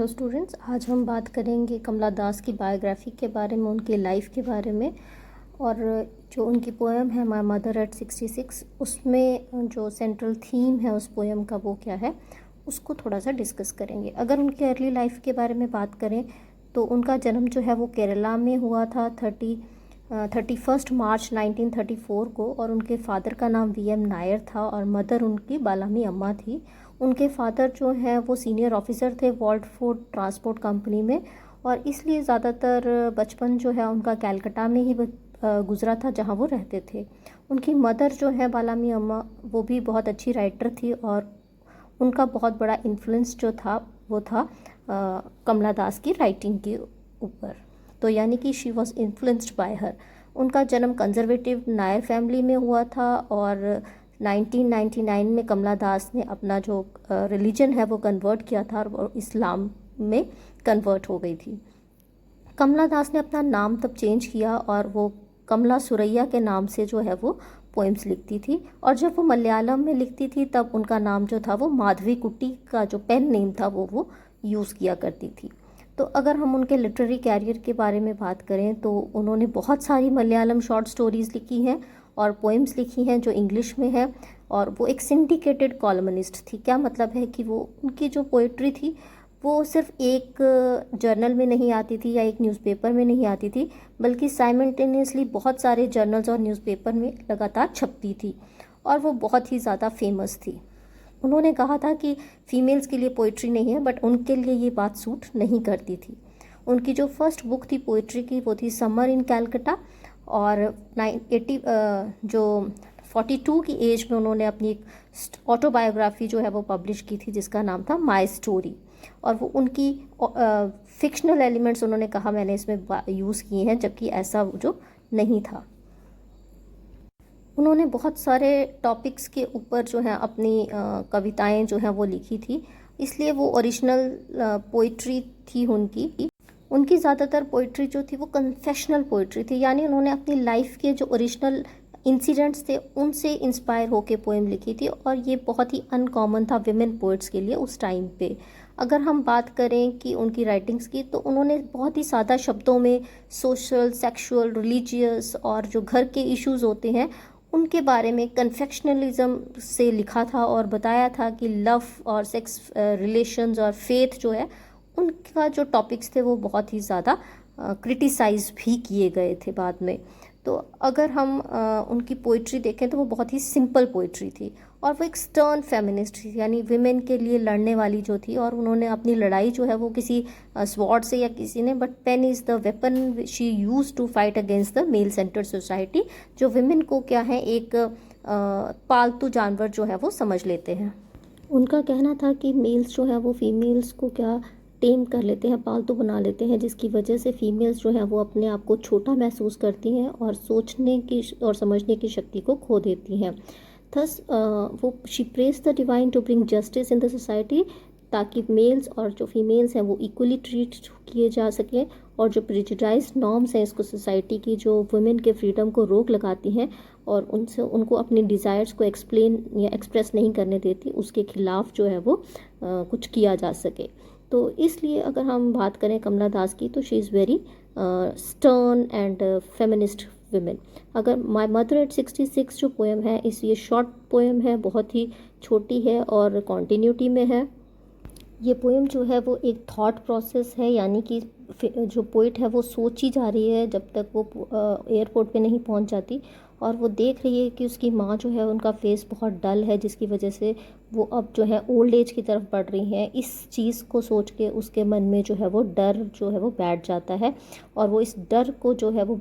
Hello students, आज हम बात करेंगे कमला दास की बायोग्राफी के बारे में, उनकी लाइफ के बारे में। और जो उनकी पोएम है माय मदर एट 66, उसमें जो सेंट्रल थीम है उस पोएम का वो क्या है उसको थोड़ा सा डिस्कस करेंगे। अगर उनकी अर्ली लाइफ के बारे में बात करें तो उनका जन्म जो है वो केरला में हुआ था 31 मार्च 1934 को, और उनके फादर का नाम VM नायर था और मदर उनकी बालामी अम्मा थी। उनके फादर जो हैं वो सीनियर ऑफिसर थे वॉल्टफोर्ड ट्रांसपोर्ट कंपनी में, और इसलिए ज़्यादातर बचपन जो है उनका कैलकाटा में ही गुजरा था जहाँ वो रहते थे। उनकी मदर जो है बालामी अम्मा, वो भी बहुत अच्छी राइटर थी और उनका बहुत बड़ा इन्फ्लुएंस जो था वो था कमला दास की राइटिंग के ऊपर। तो यानी कि शी वॉज इन्फ्लुएंस्ड बाय हर। उनका जन्म कंजर्वेटिव नायर फैमिली में हुआ था और 1999 में कमला दास ने अपना जो रिलीजन है वो कन्वर्ट किया था और इस्लाम में कन्वर्ट हो गई थी। कमला दास ने अपना नाम तब चेंज किया और वो कमला सुरैया के नाम से जो है वो पोइम्स लिखती थी, और जब वो मलयालम में लिखती थी तब उनका नाम जो था वो माधवी कुट्टी का जो पेन नेम था वो यूज़ किया करती थी। तो अगर हम उनके लिटरेरी कैरियर के बारे में बात करें तो उन्होंने बहुत सारी मलयालम शॉर्ट स्टोरीज़ लिखी हैं और पोइम्स लिखी हैं जो इंग्लिश में है, और वो एक सिंडिकेटेड कॉलमनिस्ट थी। क्या मतलब है कि वो उनकी जो पोइट्री थी वो सिर्फ एक जर्नल में नहीं आती थी या एक न्यूज़पेपर में नहीं आती थी, बल्कि साइमल्टेनियसली बहुत सारे जर्नल्स और न्यूज़पेपर में लगातार छपती थी, और वो बहुत ही ज़्यादा फेमस थी। उन्होंने कहा था कि फीमेल्स के लिए पोइट्री नहीं है, बट उनके लिए ये बात सूट नहीं करती थी। उनकी जो फर्स्ट बुक थी पोइट्री की वो थी समर इन कैलकाटा, और 42 की एज में उन्होंने अपनी एक ऑटोबायोग्राफी जो है वो पब्लिश की थी जिसका नाम था माई स्टोरी। और वो उनकी फिक्शनल एलिमेंट्स उन्होंने कहा मैंने इसमें यूज़ किए हैं, जबकि ऐसा जो नहीं था। उन्होंने बहुत सारे टॉपिक्स के ऊपर जो है अपनी कविताएं जो हैं वो लिखी थी, इसलिए वो ओरिजिनल पोइट्री थी उनकी ज़्यादातर पोइट्री जो थी वो कन्फेशनल पोइट्री थी, यानी उन्होंने अपनी लाइफ के जो ओरिजिनल इंसिडेंट्स थे उनसे इंस्पायर होकर पोएम लिखी थी, और ये बहुत ही अनकॉमन था विमेन पोइट्स के लिए उस टाइम पे। अगर हम बात करें कि उनकी राइटिंग्स की, तो उन्होंने बहुत ही सादा शब्दों में सोशल, सेक्सुअल, रिलीजियस और जो घर के इश्यूज़ होते हैं उनके बारे में कन्फेक्शनलिज्म से लिखा था और बताया था कि लव और सेक्स रिलेशंस और फेथ जो है उनका जो टॉपिक्स थे वो बहुत ही ज़्यादा क्रिटिसाइज भी किए गए थे बाद में। तो अगर हम उनकी पोइट्री देखें तो वो बहुत ही सिंपल पोइट्री थी, और वो एक स्टर्न फेमिनिस्ट थी, यानी विमेन के लिए लड़ने वाली जो थी, और उन्होंने अपनी लड़ाई जो है वो किसी स्वॉर्ड से या किसी ने, but pen is the weapon she use to fight against the male centred society, जो विमेन को क्या है एक पालतू जानवर जो है वो समझ लेते हैं। उनका कहना था कि मेल्स जो है वो फीमेल्स को क्या टेम कर लेते हैं, पालतू बना लेते हैं, जिसकी वजह से फीमेल्स जो हैं वो अपने आप को छोटा महसूस करती हैं और सोचने की और समझने की शक्ति को खो देती हैं। थस वो she praise the divine to bring justice in the society, ताकि मेल्स और जो फीमेल्स हैं वो इक्वली ट्रीट किए जा सकें, और जो प्रिजुडाइज नॉर्म्स हैं इसको सोसाइटी की जो वुमेन के फ्रीडम को रोक लगाती हैं और उनको अपने डिज़ायर्स को एक्सप्लेन या एक्सप्रेस नहीं करने देती, उसके खिलाफ जो है वो कुछ किया जा सके। तो इसलिए अगर हम बात करें कमला दास की तो she is very stern and feminist women. अगर माय मदर एट 66 जो पोएम है ये शॉर्ट पोएम है, बहुत ही छोटी है और कॉन्टीन्यूटी में है। ये पोएम जो है वो एक थॉट प्रोसेस है, यानी कि जो पोइट है वो सोची जा रही है जब तक वो एयरपोर्ट पे नहीं पहुंच जाती, और वो देख रही है कि उसकी माँ जो है उनका फेस बहुत डल है, जिसकी वजह से वो अब जो है ओल्ड एज की तरफ बढ़ रही हैं। इस चीज़ को सोच के उसके मन में जो है वो डर जो है वो बैठ जाता है, और वो इस डर को जो है वो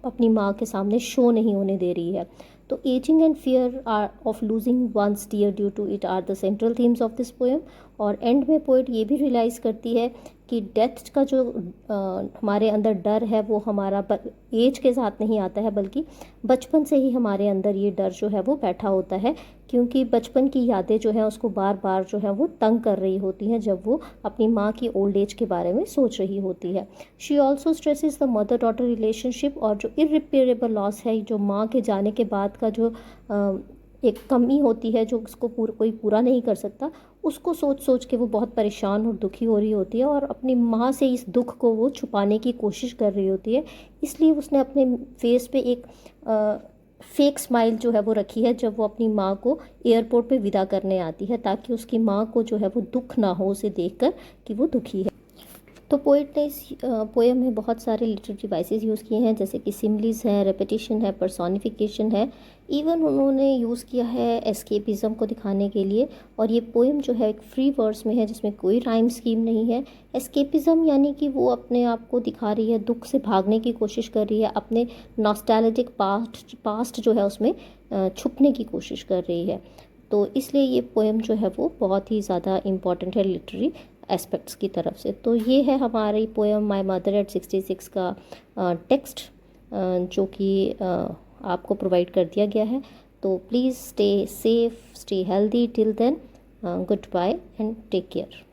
अपनी माँ के सामने शो नहीं होने दे रही है। तो ageing and fear are of losing one's dear due to it are the central themes of this poem. और एंड में पोइट ये भी रियलाइज़ करती है कि डेथ का जो हमारे अंदर डर है वो हमारा एज के साथ नहीं आता है, बल्कि बचपन से ही हमारे अंदर ये डर जो है वो बैठा होता है, क्योंकि बचपन की यादें जो हैं उसको बार बार जो है वो तंग कर रही होती हैं जब वो अपनी माँ की ओल्ड एज के बारे में सोच रही होती है। She also stresses the mother daughter relationship, और जो इरिपेरेबल लॉस है, जो माँ के जाने के बाद का जो एक कमी होती है जो उसको कोई पूरा नहीं कर सकता, उसको सोच सोच के वो बहुत परेशान और दुखी हो रही होती है और अपनी माँ से इस दुख को वो छुपाने की कोशिश कर रही होती है। इसलिए उसने अपने फेस पे एक फेक स्माइल जो है वो रखी है जब वो अपनी माँ को एयरपोर्ट पे विदा करने आती है, ताकि उसकी माँ को जो है वो दुख ना हो उसे देखकर कि वो दुखी है। तो पोइट ने इस पोएम में बहुत सारे लिटरेरी डिवाइसेस यूज़ किए हैं, जैसे कि सिमिलीज है, रेपिटेशन है, पर्सोनिफिकेशन है, इवन उन्होंने यूज़ किया है एस्केपिज़म को दिखाने के लिए। और ये पोएम जो है एक फ्री वर्ड्स में है जिसमें कोई राइम स्कीम नहीं है। एस्केपिज़म यानी कि वो अपने आप को दिखा रही है, दुख से भागने की कोशिश कर रही है, अपने नॉस्टैल्जिक पास्ट जो है उसमें छुपने की कोशिश कर रही है। तो इसलिए ये पोएम जो है वो बहुत ही ज़्यादा इम्पॉर्टेंट है लिटरेरी एस्पेक्ट्स की तरफ से। तो ये है हमारी पोएम माय मदर एट 66 का टेक्स्ट, जो कि आपको प्रोवाइड कर दिया गया है। तो please stay safe, stay healthy till then, good bye and take care.